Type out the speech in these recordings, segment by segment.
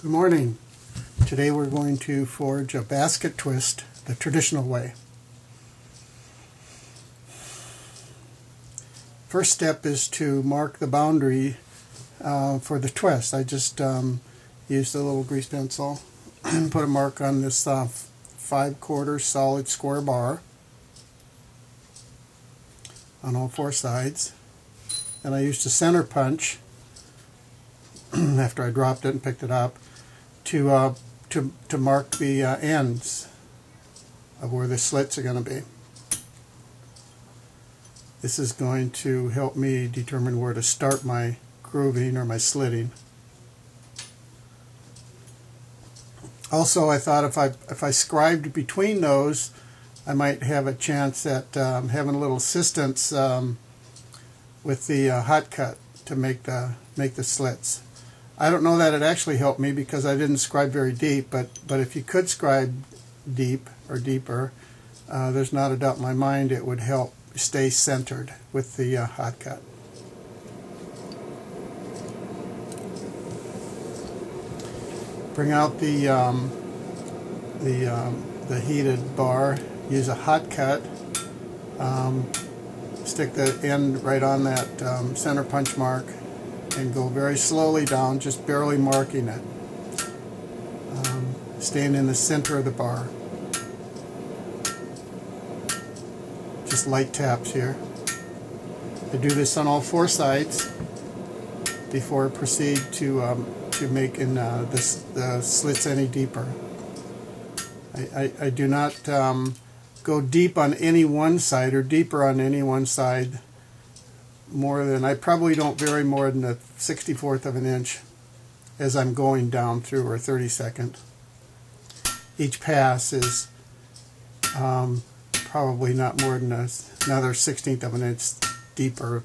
Good morning. Today we're going to forge a basket twist the traditional way. First step is to mark the boundary for the twist. I just used a little grease pencil and put a mark on this 5/4 solid square bar on all four sides. And I used a center punch after I dropped it and picked it up to mark the ends of where the slits are going to be. This is going to help me determine where to start my grooving or my slitting. Also, I thought if I scribed between those, I might have a chance at having a little assistance with the hot cut to make the slits. I don't know that it actually helped me because I didn't scribe very deep, but if you could scribe deep or deeper, there's not a doubt in my mind it would help stay centered with the hot cut. Bring out the heated bar. Use a hot cut. Stick the end right on that center punch mark and go very slowly down, just barely marking it. Staying in the center of the bar. Just light taps here. I do this on all four sides before I proceed to making the slits any deeper. I do not go deep on any one side or deeper on any one side more than, I probably don't vary more than a 64th of an inch as I'm going down through, or 32nd. Each pass is probably not more than another 16th of an inch deeper.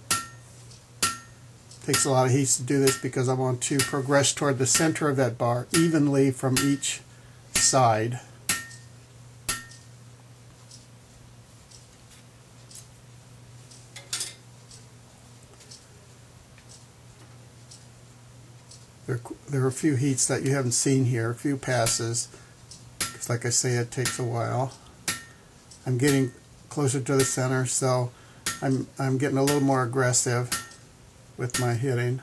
Takes a lot of heat to do this because I want to progress toward the center of that bar evenly from each side. There are a few heats that you haven't seen here, a few passes, because like I say, it takes a while. I'm getting closer to the center, so I'm getting a little more aggressive with my hitting.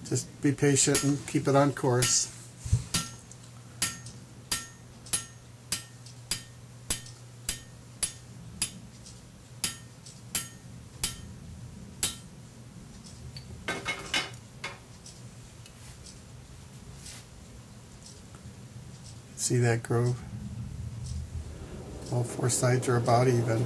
Just be patient and keep it on course. See that groove? All four sides are about even.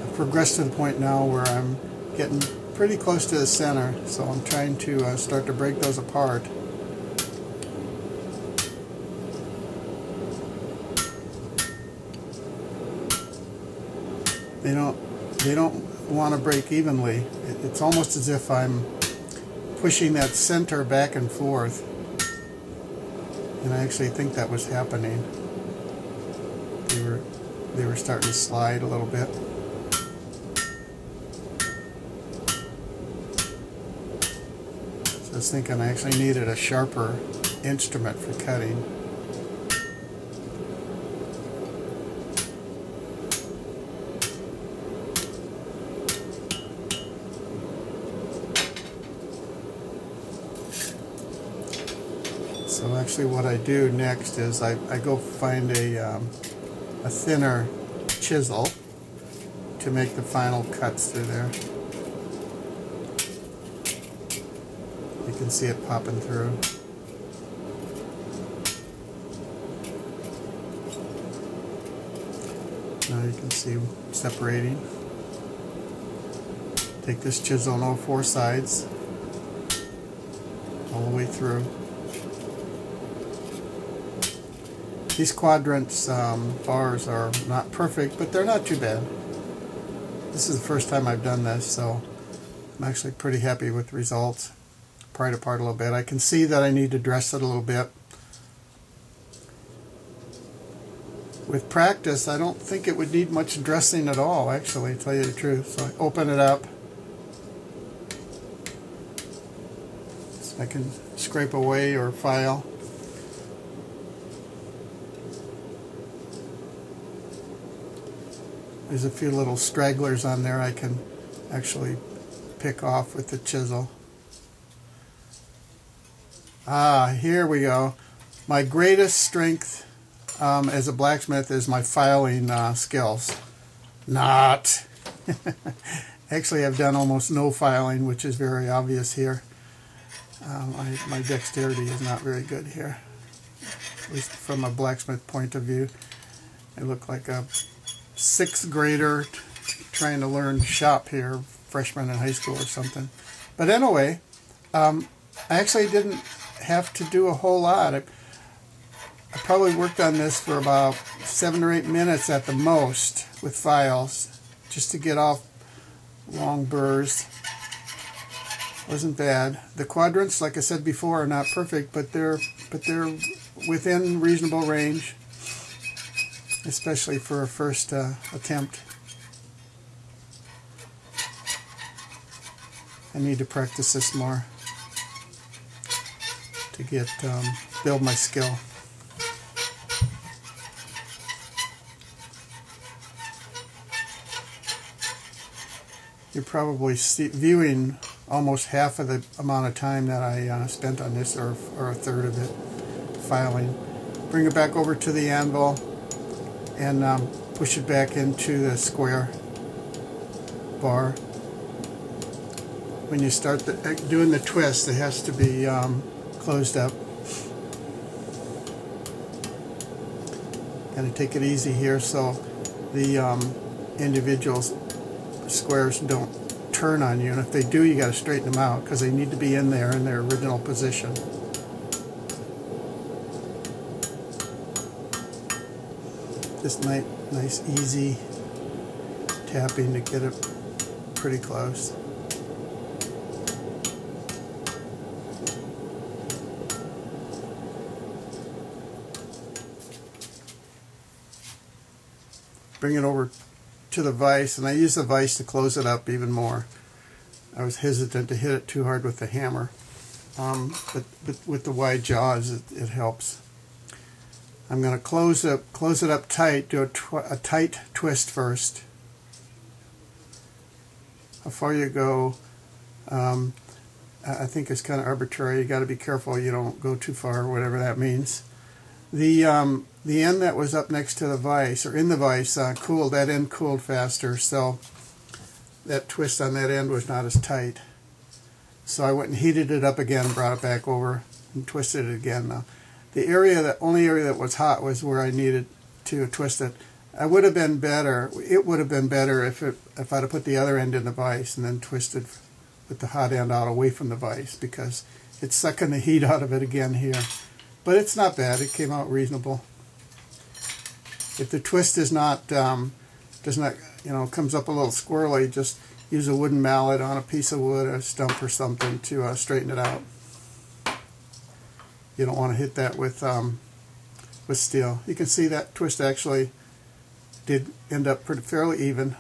I've progressed to the point now where I'm getting pretty close to the center, so I'm trying to start to break those apart. They don't want to break evenly. It's almost as if I'm pushing that center back and forth. And I actually think that was happening. They were starting to slide a little bit. So I was thinking I actually needed a sharper instrument for cutting. So actually what I do next is I go find a thinner chisel to make the final cuts through there. You can see it popping through. Now you can see separating. Take this chisel on all four sides, all the way through. These quadrants bars are not perfect, but they're not too bad. This is the first time I've done this, so I'm actually pretty happy with the results. Pry it apart a little bit. I can see that I need to dress it a little bit with practice, I don't think it would need much dressing at all, actually, to tell you the truth. So I open it up. So I can scrape away or file. There's a few little stragglers on there I can actually pick off with the chisel. Here we go. My greatest strength as a blacksmith is my filing skills. Not. Actually, I've done almost no filing, which is very obvious here. My dexterity is not very good here, at least from a blacksmith point of view. I look like a 6th grader trying to learn shop here, freshman in high school or something. But anyway, I actually didn't have to do a whole lot. I probably worked on this for about 7 or 8 minutes at the most with files, just to get off long burrs. Wasn't bad. The quadrants, like I said before, are not perfect, but they're within reasonable range, especially for a first attempt. I need to practice this more to get build my skill. You're probably viewing almost half of the amount of time that I spent on this, or a third of it, filing. Bring it back over to the anvil and push it back into the square bar. When you start doing the twist, it has to be closed up. Gotta take it easy here so the individual squares don't turn on you, and if they do, you got to straighten them out because they need to be in there in their original position. Just nice easy tapping to get it pretty close. Bring it over to the vise, and I use the vise to close it up even more. I was hesitant to hit it too hard with the hammer, but with the wide jaws it helps. I'm going to close it up tight, do a tight twist first. How far you go, I think it's kind of arbitrary. You got to be careful you don't go too far, whatever that means. The end that was up next to the vise, or in the vise, cooled. That end cooled faster, so that twist on that end was not as tight. So I went and heated it up again and brought it back over and twisted it again. Now, the only area that was hot was where I needed to twist it. It would have been better if I'd have put the other end in the vise and then twisted with the hot end out away from the vise, because it's sucking the heat out of it again here. But it's not bad. It came out reasonable. If the twist is not comes up a little squirrely, just use a wooden mallet on a piece of wood, a stump or something, to straighten it out. You don't want to hit that with steel. You can see that twist actually did end up fairly even.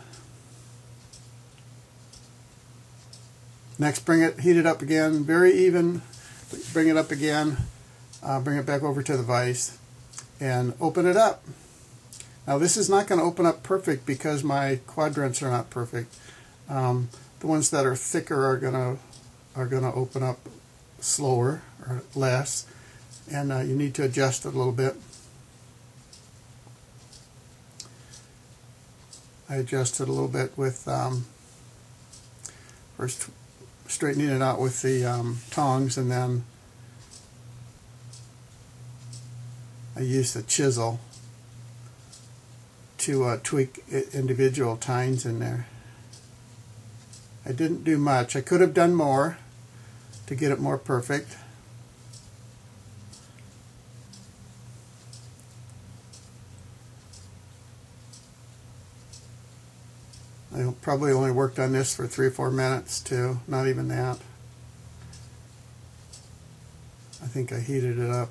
Next, heat it up again, very even. Bring it up again. Bring it back over to the vise and open it up. Now this is not going to open up perfect because my quadrants are not perfect. The ones that are thicker are going to open up slower or less, and you need to adjust it a little bit. I adjusted a little bit with first straightening it out with the tongs, and then I used the chisel to tweak individual tines in there. I didn't do much. I could have done more to get it more perfect. I probably only worked on this for 3 or 4 minutes too, not even that. I think I heated it up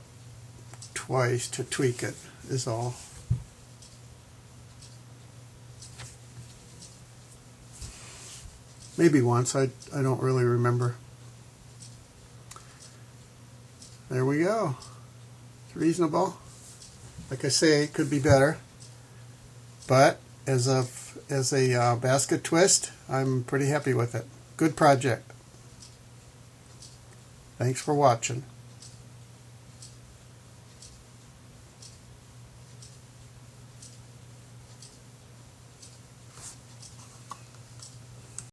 twice to tweak it, is all. Maybe once, I don't really remember. There we go. It's reasonable. Like I say, it could be better. But as a basket twist, I'm pretty happy with it. Good project. Thanks for watching.